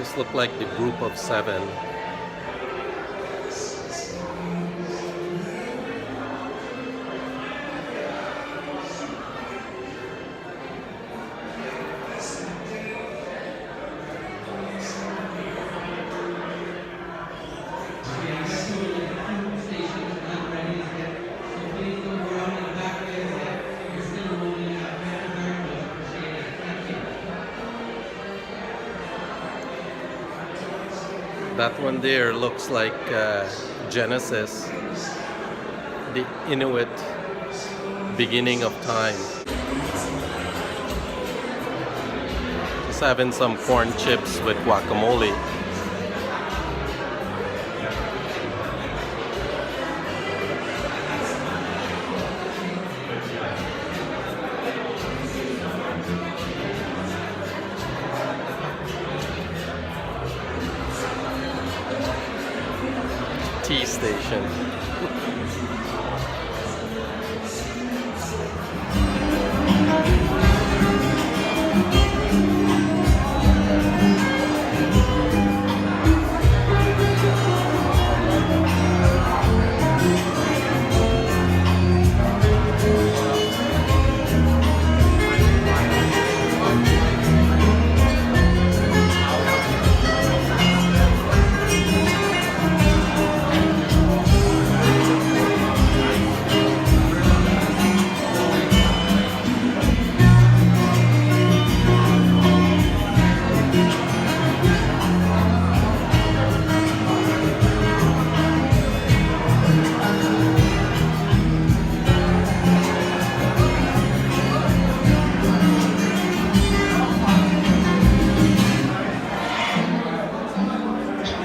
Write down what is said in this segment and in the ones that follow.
Just look like the group of seven. That one there looks like Genesis, the Inuit beginning of time. Just having some corn chips with guacamole. Tea station.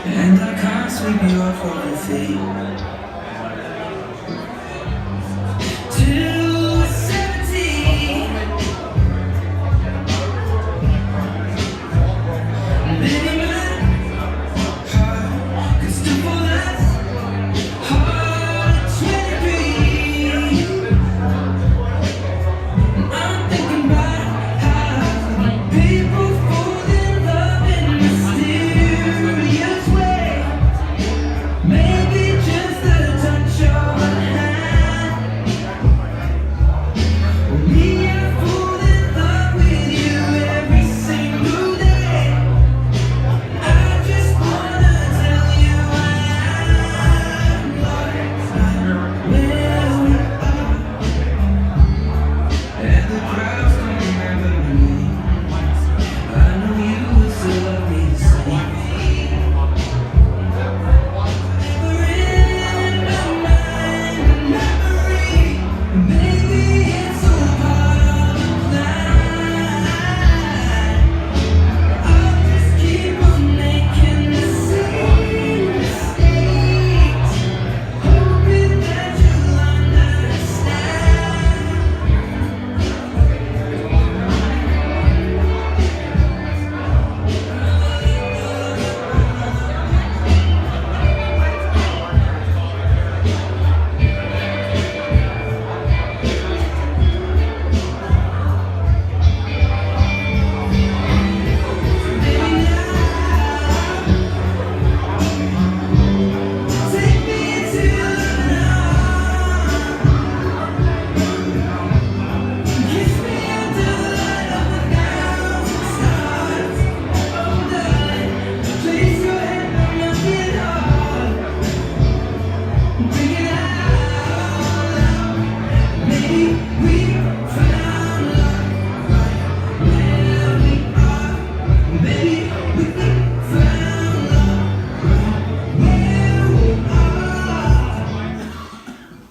And I can't sweep you off of your feet. 217. Baby, my heart could still pull that heart 23. I'm thinking about how people fall in love in mysterious ways. Maybe just a touch of a hand. Me, I fall in love with you every single day. I just wanna tell you I'm lost where we are, and the crowds don't remember me. I know you would still love me the same.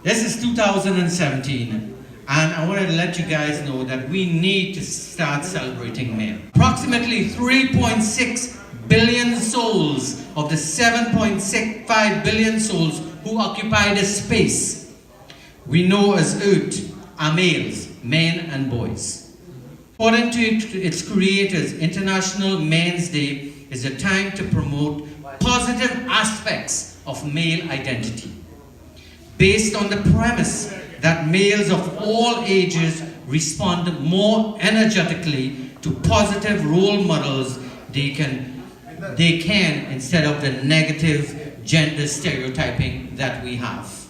This is 2017, and I want to let you guys know that we need to start celebrating male. Approximately 3.6 billion souls of the 7.65 billion souls who occupy this space we know as Earth are males, men and boys. According to its creators, International Men's Day is a time to promote positive aspects of male identity, based on the premise that males of all ages respond more energetically to positive role models they can they can, instead of the negative gender stereotyping that we have.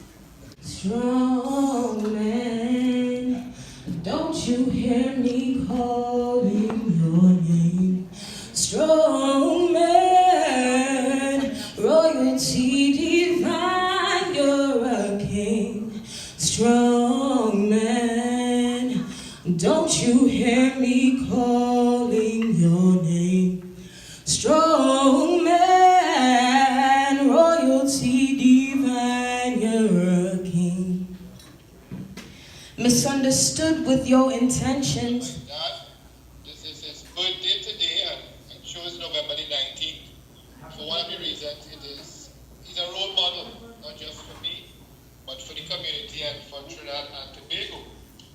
Strong man, don't you hear me calling your name? Strong man, royalty divine, you're a king. Strong man, don't you hear me calling your name? Strong man, royalty divine, you're a king. Misunderstood with your intentions. Dad, this is his birthday today, and I'm sure it's November the 19th. For one of the reasons, he's a role model, not just for me, but for the community and for Trinidad and Tobago.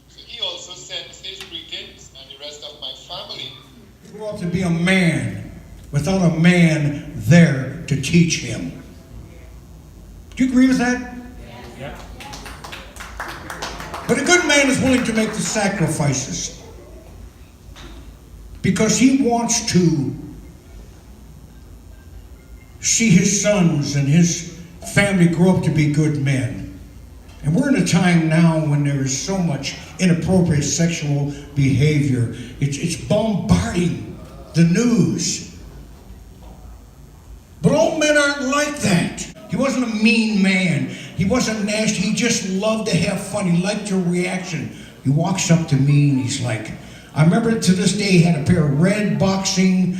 So he also sends his greetings and the rest of my family. He grew up to be a man without a man there to teach him. Do you agree with that? Yeah. But a good man is willing to make the sacrifices because he wants to see his sons and his family grow up to be good men. And we're in a time now when there is so much inappropriate sexual behavior. It's bombarding the news. But all men aren't like that. He wasn't a mean man. He wasn't nasty. He just loved to have fun. He liked your reaction. He walks up to me and he's like, I remember to this day he had a pair of red boxing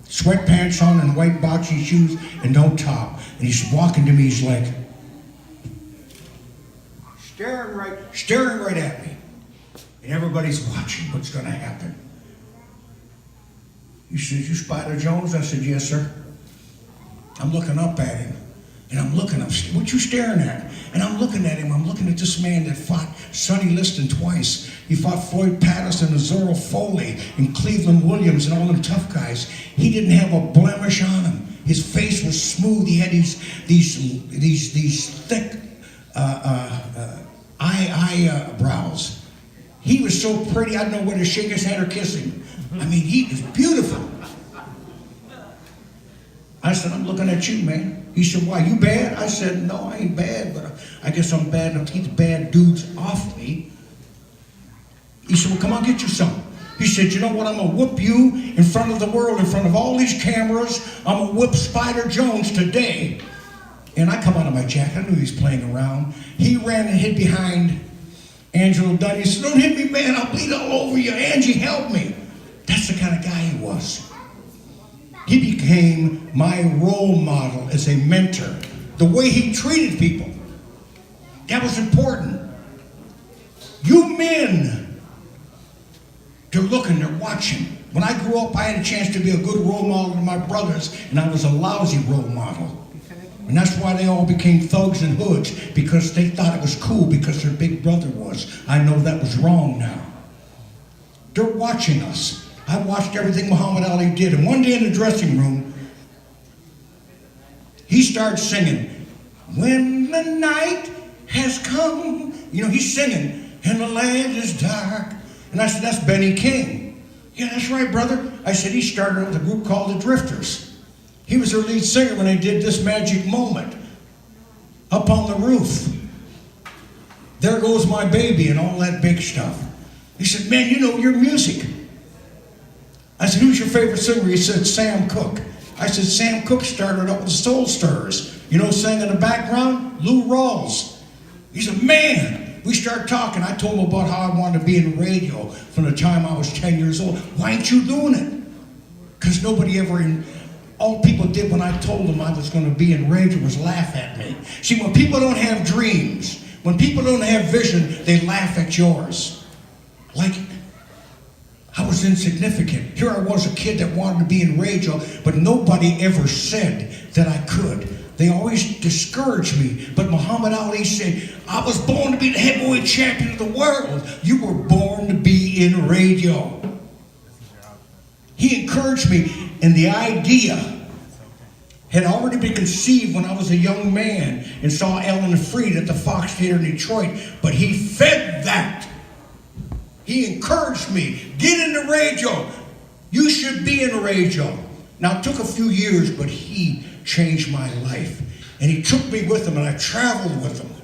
sweatpants on and white boxing shoes and no top. And he's walking to me, he's like, staring right at me. And everybody's watching what's going to happen. He says, you Spider Jones? I said, yes, sir. I'm looking up at him. And I'm looking up, what you staring at? And I'm looking at him, I'm looking at this man that fought Sonny Liston twice. He fought Floyd Patterson and Zorro Foley and Cleveland Williams and all them tough guys. He didn't have a blemish on him. His face was smooth. He had these thick eyebrows. He was so pretty, I didn't know whether to shake his hand or kiss him. I mean, he was beautiful. I said, I'm looking at you, man. He said, why, you bad? I said, no, I ain't bad, but I guess I'm bad enough to keep the bad dudes off me. He said, well, come on, get you some. He said, you know what, I'm going to whoop you in front of the world, in front of all these cameras. I'm going to whoop Spider Jones today. And I come out of my jacket. I knew he was playing around. He ran and hid behind Angelo Dunn. He said, don't hit me, man. I'll bleed all over you. Angie, help me. That's the kind of guy he was. He became my role model as a mentor. The way he treated people, that was important. You men, they're looking, they're watching. When I grew up, I had a chance to be a good role model to my brothers, and I was a lousy role model. And that's why they all became thugs and hoods, because they thought it was cool because their big brother was. I know that was wrong now. They're watching us. I watched everything Muhammad Ali did. And one day in the dressing room, he started singing, when the night has come. You know, he's singing, and the land is dark. And I said, that's Benny King. Yeah, that's right, brother. I said, he started with a group called the Drifters. He was their lead singer when they did This Magic Moment, Up on the Roof, There Goes My Baby, and all that big stuff. He said, man, you know your music. I said, who's your favorite singer? He said, Sam Cooke. I said, Sam Cooke started up with the Soul Stirrers. You know, sang in the background? Lou Rawls. He said, man, we started talking. I told him about how I wanted to be in radio from the time I was 10 years old. Why ain't you doing it? Because nobody ever, all people did when I told them I was going to be in radio was laugh at me. See, when people don't have dreams, when people don't have vision, they laugh at yours. Like, I was insignificant. Here I was, a kid that wanted to be in radio, but nobody ever said that I could. They always discouraged me. But Muhammad Ali said, I was born to be the heavyweight champion of the world. You were born to be in radio. He encouraged me, and the idea had already been conceived when I was a young man and saw Ellen Freed at the Fox Theater in Detroit. But he fed that. He encouraged me, get into radio. You should be in radio. Now, it took a few years, but he changed my life. And he took me with him, and I traveled with him.